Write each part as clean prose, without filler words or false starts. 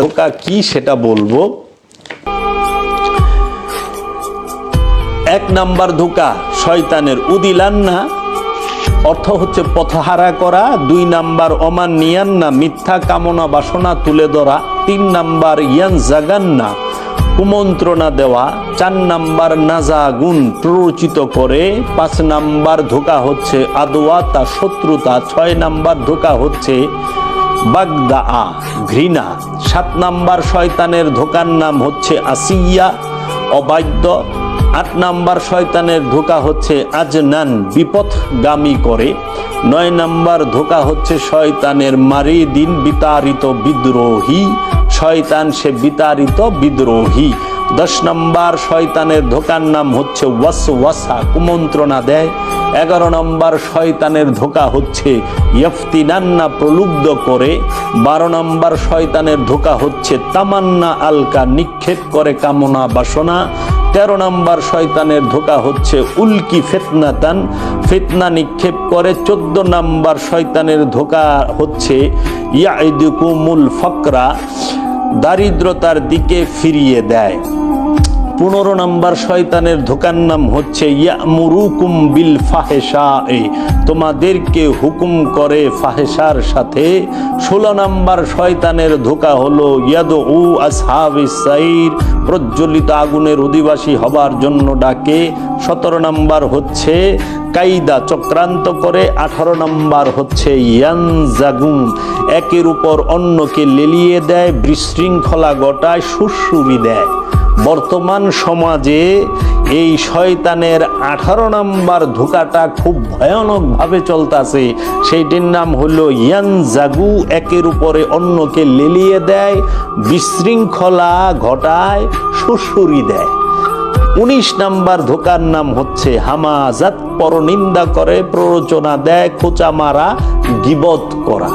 ধোঁকা কি সেটা বলবো। 1 নাম্বার ধোঁকা শয়তানের উদিলান্না, অর্থ হচ্ছে পথহারা করা। 2 নাম্বার অমানিয়ান্না, মিথ্যা কামনা বাসনা তুলে ধরা। 3 নাম্বার ইয়ান জাগান্না, কুমন্ত্রণা দেওয়া। 4 নাম্বার নাজাগুন, প্ররোচিত করে। 5 নাম্বার ধোঁকা হচ্ছে আদওয়াতা, শত্রুতা। 6 নাম্বার ধোঁকা হচ্ছে বাগদা, ঘৃণা। 7 নাম্বার শয়তানের ধোঁকার নাম হচ্ছে আসিয়া, অবাধ্য। 8 নাম্বার শয়তানের ধোঁকা হচ্ছে আজনান, বিপথগামী করে। 9 নাম্বার ধোঁকা হচ্ছে শয়তানের মারিদিন, বিতাড়িত বিদ্রোহী। শয়তান সে বিতাড়িত বিদ্রোহী। 10 নাম্বার শয়তানের ধোঁকার নাম হচ্ছে ওয়াসওয়াসা, কুমন্ত্রণা দেয়। 11 নাম্বার শয়তানের ধোঁকা হচ্ছে ইফতিনান্না, প্রলুব্ধ করে। 12 নাম্বার শয়তানের ধোঁকা হচ্ছে তামান্না আলকা, নিক্ষেপ করে কামনা বাসনা। 13 নাম্বার শয়তানের ধোঁকা হচ্ছে উল্কি ফিতনাতান, ফিতনা নিক্ষেপ করে। 14 নাম্বার শয়তানের ধোঁকা হচ্ছে ইয়াইদুকুমুল ফাকরা, দারিদ্রতার দিকে ফিরিয়ে দেয়। 15 নাম্বার শয়তানের ধোঁকার নাম হচ্ছে ইয়ামুরুকুম বিল ফাহেশা, তোমাদেরকে হুকুম করে ফাহেশার সাথে। 16 নাম্বার শয়তানের ধোঁকা হলো ইয়াদউ আসহাবিস সাইর, প্রজ্বলিত আগুনের অধিবাসী হবার জন্য ডাকে। 17 নাম্বার হচ্ছে কায়দা, চক্রান্ত করে। 18 নাম্বার হচ্ছে ইয়ানজাগুন, একের উপর অন্যকে লেলিয়ে দেয়, বিশৃঙ্খলা ঘটায়, সুরসুরি দেয়। বর্তমান সমাজে এই শয়তানের 18 নাম্বার ধোঁকাটা খুব ভয়ানকভাবে চলতেছে। সেইটির নাম হলো ইয়ানজাগু, একের উপরে অন্যকে লেলিয়ে দেয়, বিশৃঙ্খলা ঘটায়, সুরসুরি দেয়। 19 নাম্বার ধোঁকার নাম হচ্ছে হামাজাত, পরনিন্দা করে, প্ররোচনা দেয়, খোঁচা মারা, গীবত করা।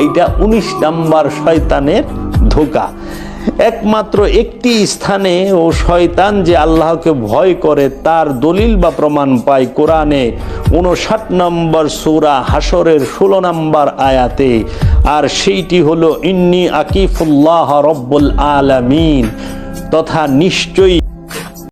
এইটা 19 নাম্বার শয়তানের ধোঁকা। একমাত্র একটি স্থানে ও শয়তান যে আল্লাহকে ভয় করে তার দলিল বা প্রমাণ পায় কোরআনে 59 নম্বর সূরা হাসরের 16 নম্বর আয়াতে। আর সেইটি হলো ইন্নী আকিফুল্লাহ রব্বুল আলামিন, তথা নিশ্চয়ই